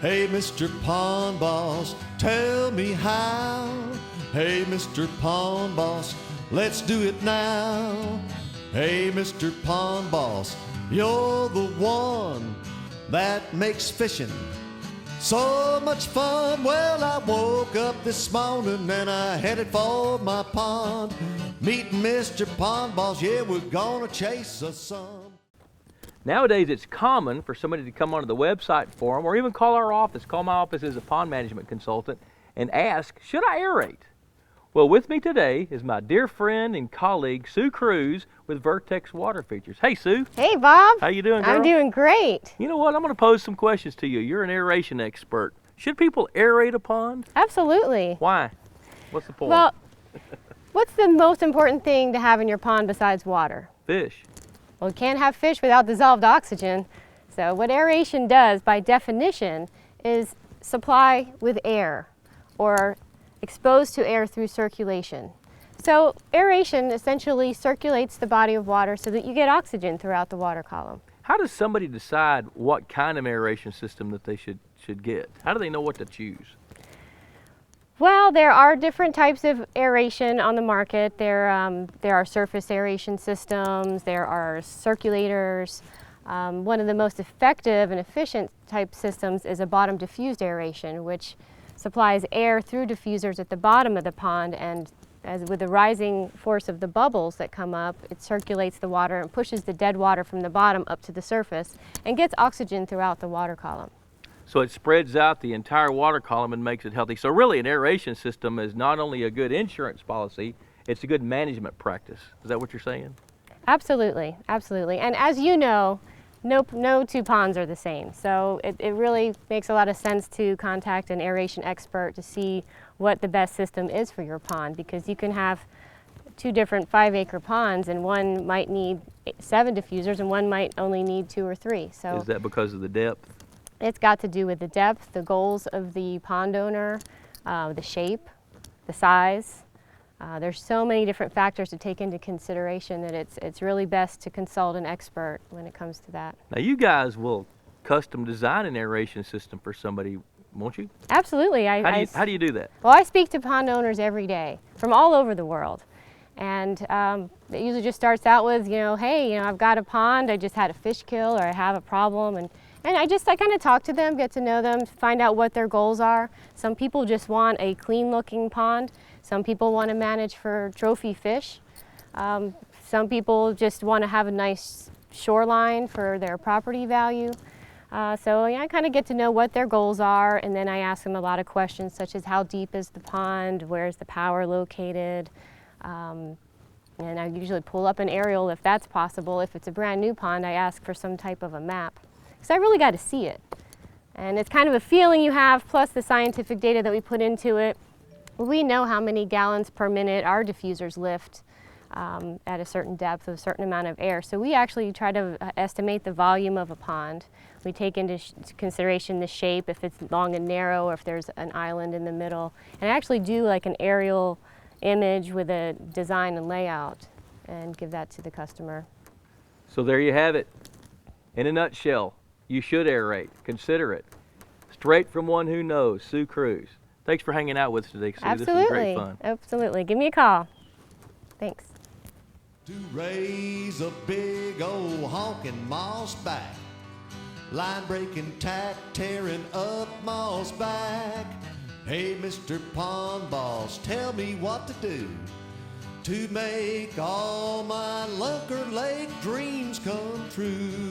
Hey, Mr. Pond Boss, tell me how. Hey, Mr. Pond Boss, let's do it now. Hey, Mr. Pond Boss, you're the one that makes fishing so much fun. Well, I woke up this morning and I headed for my pond. Meeting Mr. Pond Boss, yeah, we're gonna chase us some. Nowadays, it's common for somebody to come onto the website for them or even call our office, call my office as a pond management consultant, and ask, should I aerate? Well, with me today is my dear friend and colleague, Sue Cruz with Vertex Water Features. Hey, Sue. Hey, Bob. How you doing, girl? I'm doing great. You know what? I'm going to pose some questions to you. You're an aeration expert. Should people aerate a pond? Absolutely. Why? What's the point? Well, what's the most important thing to have in your pond besides water? Fish. Well, you can't have fish without dissolved oxygen. So what aeration does, by definition, is supply with air or exposed to air through circulation. So aeration essentially circulates the body of water so that you get oxygen throughout the water column. How does somebody decide what kind of aeration system that they should get? How do they know what to choose? Well, there are different types of aeration on the market. There are surface aeration systems, there are circulators. One of the most effective and efficient type systems is a bottom diffused aeration, which supplies air through diffusers at the bottom of the pond, and as with the rising force of the bubbles that come up, it circulates the water and pushes the dead water from the bottom up to the surface and gets oxygen throughout the water column. So it spreads out the entire water column and makes it healthy. So really an aeration system is not only a good insurance policy, it's a good management practice. Is that what you're saying? Absolutely, absolutely. And as you know, no two ponds are the same. So it really makes a lot of sense to contact an aeration expert to see what the best system is for your pond, because you can have two different 5-acre ponds and one might need 7 diffusers and one might only need 2 or 3. So is that because of the depth? It's got to do with the depth, the goals of the pond owner, the shape, the size. There's so many different factors to take into consideration that it's really best to consult an expert when it comes to that. Now you guys will custom design an aeration system for somebody, won't you? Absolutely. How do you do that? Well, I speak to pond owners every day from all over the world. And it usually just starts out with, hey, I've got a pond, I just had a fish kill or I have a problem. And I kind of talk to them, get to know them, find out what their goals are. Some people just want a clean looking pond. Some people want to manage for trophy fish. Some people just want to have a nice shoreline for their property value. So I kind of get to know what their goals are, and then I ask them a lot of questions such as how deep is the pond, where's the power located, and I usually pull up an aerial if that's possible. If it's a brand new pond, I ask for some type of a map, because I really got to see it. And it's kind of a feeling you have, plus the scientific data that we put into it. We know how many gallons per minute our diffusers lift at a certain depth of a certain amount of air. So we actually try to estimate the volume of a pond. We take into consideration the shape, if it's long and narrow, or if there's an island in the middle. And I actually do like an aerial image with a design and layout and give that to the customer. So there you have it. In a nutshell, you should aerate. Consider it. Straight from one who knows, Sue Cruz. Thanks for hanging out with us today, Sue. Absolutely. This was great fun. Absolutely. Give me a call. Thanks. To raise a big old honking moss back, line breaking tack tearing up moss back. Hey, Mr. Pond Boss, tell me what to do to make all my Lunker Lake dreams come true.